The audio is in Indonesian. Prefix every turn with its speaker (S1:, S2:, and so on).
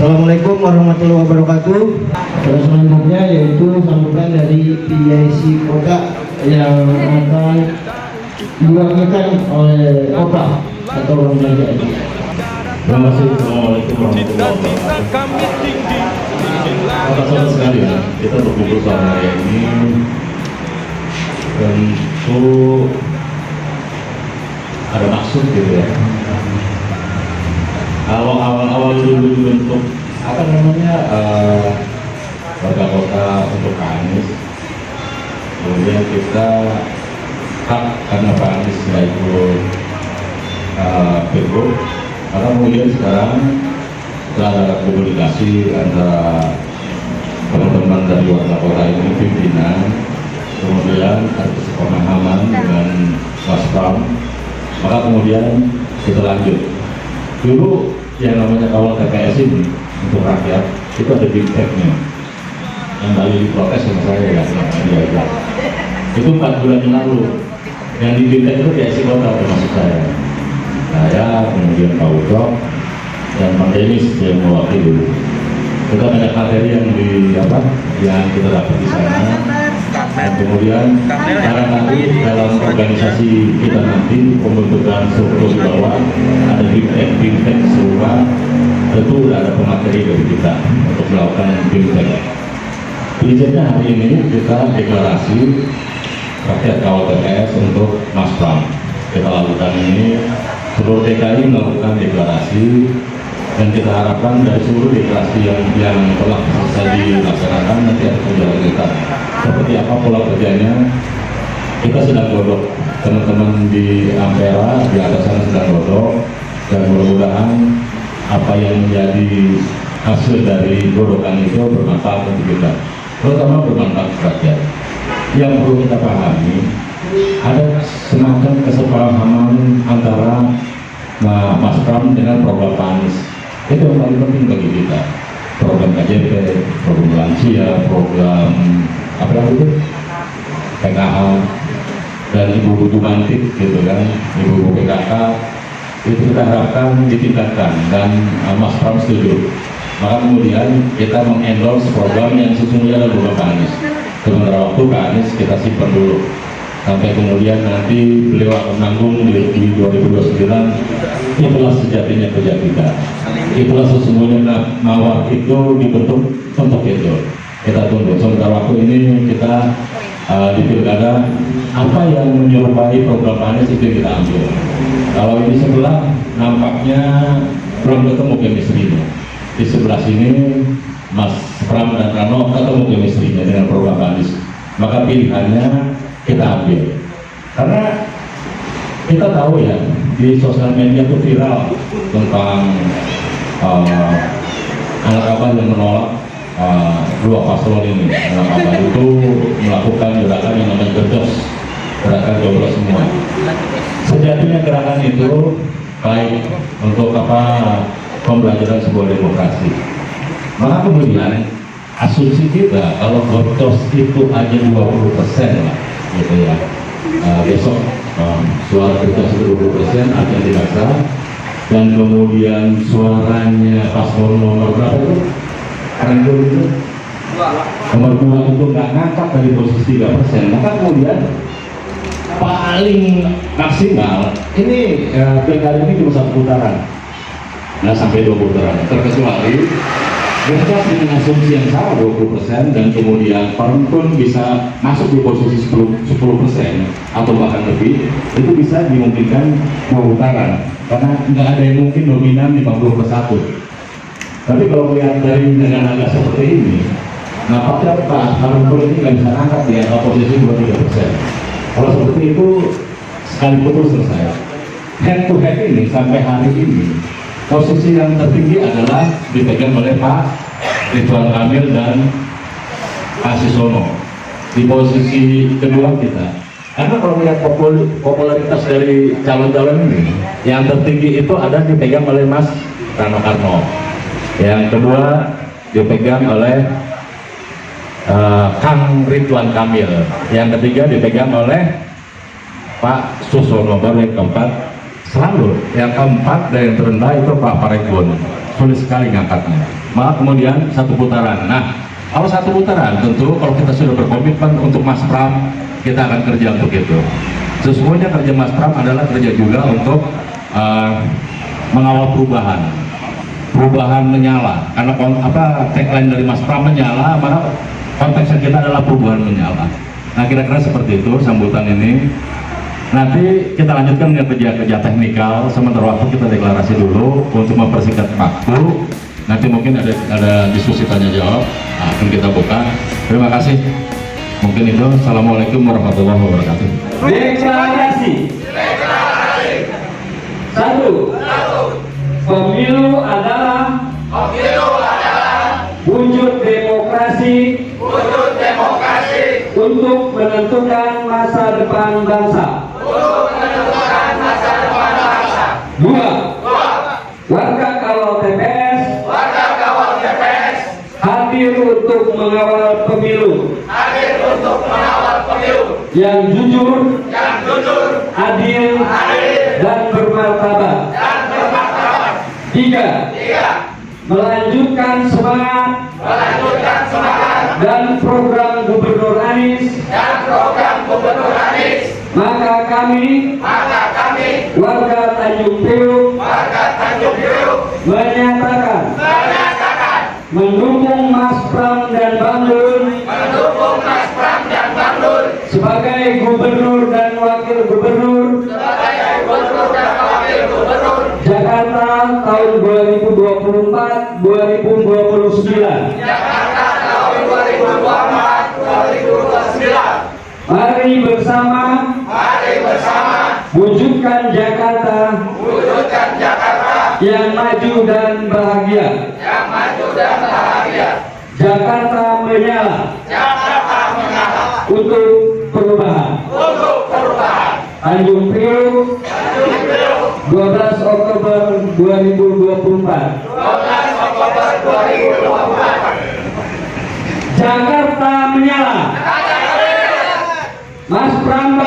S1: Assalamualaikum warahmatullahi wabarakatuh. Terus selanjutnya yaitu sambutan dari PIC Kota yang akan diwakilkan oleh Opa atau Bang Jaja.
S2: Terima kasih. Assalamualaikum warahmatullahi wabarakatuh. Saudara sekalian, kita berkumpul sore hari ini tentu ada maksud gitu ya. Awal dulu dibentuk apa namanya warga kota untuk Pak Anies, kemudian kita karena Pak Anies nggak ikut pilgub, maka kemudian sekarang setelah ada komunikasi antara teman-teman dari warga kota ini, pimpinan, kemudian ada kesepakaman dengan Mas Pram, maka kemudian kita lanjut. Dulu yang namanya kawal TPS ini untuk rakyat itu ada big tech-nya yang tadi diprotes sama saya ya, itu 4 bulan yang lalu yang di big tech itu PIC Kota termasuk saya kemudian Pak Ucok dan Pak Denis yang mewakili. Kita banyak materi yang kita dapat di sana, dan kemudian karena nanti dalam organisasi kita nanti pembentukan struktur di bawah ada bimtek serupa, tentu sudah ada pemateri dari kita untuk melakukan bimtek. Prinsipnya hari ini kita deklarasi rakyat kawal TPS untuk Mas Pram. Kita lakukan ini, seluruh DKI melakukan deklarasi, dan kita harapkan dari seluruh deklarasi yang telah selesai dilaksanakan nanti ada kelanjutan. Seperti apa pola kerjanya, kita sedang godok, teman-teman di Ampera di atas sana sedang godok, dan mudah-mudahan apa yang menjadi hasil dari godokan itu bermanfaat untuk kita, terutama bermanfaat rakyat. Yang perlu kita pahami, ada semacam kesepahaman antara Mas Pram dengan program Pak Anies. Itu yang paling penting bagi kita. Program KJP, program lansia, program PKH, dan ibu-ibu mantik gitu kan, ibu-ibu PKK, itu kita harapkan ditingkatkan, dan Mas Pram setuju. Maka kemudian kita mengendorse program yang sesungguhnya adalah program Pak Anies. Sementara waktu Pak Anies kita simpan dulu sampai kemudian nanti beliau akan menanggung di 2029. Itulah sejatinya kerja kita, itulah sesungguhnya mawar itu dibentuk untuk itu. Kita tunggu. Sementara waktu ini kita di pilkada, apa yang menyerupai program Pak Anies itu kita ambil. Kalau ini sebelah nampaknya belum ketemu chemistry-nya, di sebelah sini Mas Pram dan Rano ketemu chemistry-nya dengan program Pak Anies, maka pilihannya kita ambil. Karena kita tahu ya, di sosial media itu viral tentang anak abah yang menolak dua paslon ini. Anak abah itu melakukan gerakan yang namanya gerdos, gerakan joblos semua. Sejatinya gerakan itu baik untuk pembelajaran sebuah demokrasi. Maka kemudian asumsi kita kalau gerdos itu aja 20% lah gitu ya, besok suara kita 20% akan dibakar, dan kemudian suaranya paslon nomor berapa itu? Nomor 2 itu nggak ngangkat dari posisi 3%, maka kemudian paling maksimal ini pilkada ini cuma 1 putaran, nah sampai 2 putaran, terkecuali mereka dengan asumsi yang sama 20%, dan kemudian Pram pun bisa masuk di posisi 10% atau bahkan lebih, itu bisa dimungkinkan 2 putaran, karena nggak ada yang mungkin dominan 50+1. Tapi kalau melihat dari dengan angka seperti ini, nampaknya Pak Pram ini nggak bisa angkat di posisi 23%. Kalau seperti itu sekali putus selesai. Head to head ini sampai hari ini posisi yang tertinggi adalah dipegang oleh Pak Ridwan Kamil dan Pak Sisono di posisi kedua kita. Karena kalau melihat popularitas dari calon-calon ini, yang tertinggi itu ada dipegang oleh Mas Rano Karno, yang kedua dipegang oleh Kang Ridwan Kamil, yang ketiga dipegang oleh Pak Susono, baru yang keempat selalu yang keempat dan yang terendah itu Pak Paregon. sulit sekali ngangkatnya. Malah kemudian satu putaran. Nah, kalau satu putaran tentu kalau kita sudah berkomitmen untuk Mas Pram, kita akan kerja untuk itu. Sesungguhnya kerja Mas Pram adalah kerja juga untuk mengawal perubahan menyala. Karena tagline dari Mas Pram menyala, maka konteksnya kita adalah perubahan menyala. Nah, kira-kira seperti itu sambutan ini. Nanti kita lanjutkan dengan kerja teknikal. Sementara waktu kita deklarasi dulu untuk mempersingkat waktu. Nanti mungkin ada diskusi tanya jawab, akan kita buka. Terima kasih. Mungkin itu. Assalamualaikum warahmatullahi wabarakatuh.
S3: Deklarasi. Satu. Pemilu adalah wujud demokrasi untuk menentukan masa depan bangsa. Dua. Warga kawal TPS hadir untuk mengawal pemilu yang jujur, adil, dan bermartabat. Tiga. Melanjutkan semangat dan program Gubernur Anies. Maka kami warga Tanjung Priuk menyatakan mendukung Mas Pram dan Bang Dul sebagai Gubernur dan Wakil Gubernur Jakarta tahun 2024-2029. Mari bersama wujudkan Jakarta yang maju dan bahagia. Jakarta menyala untuk perubahan. Tanjung Priuk 12 Oktober 2024. Jakarta menyala. Mas Pram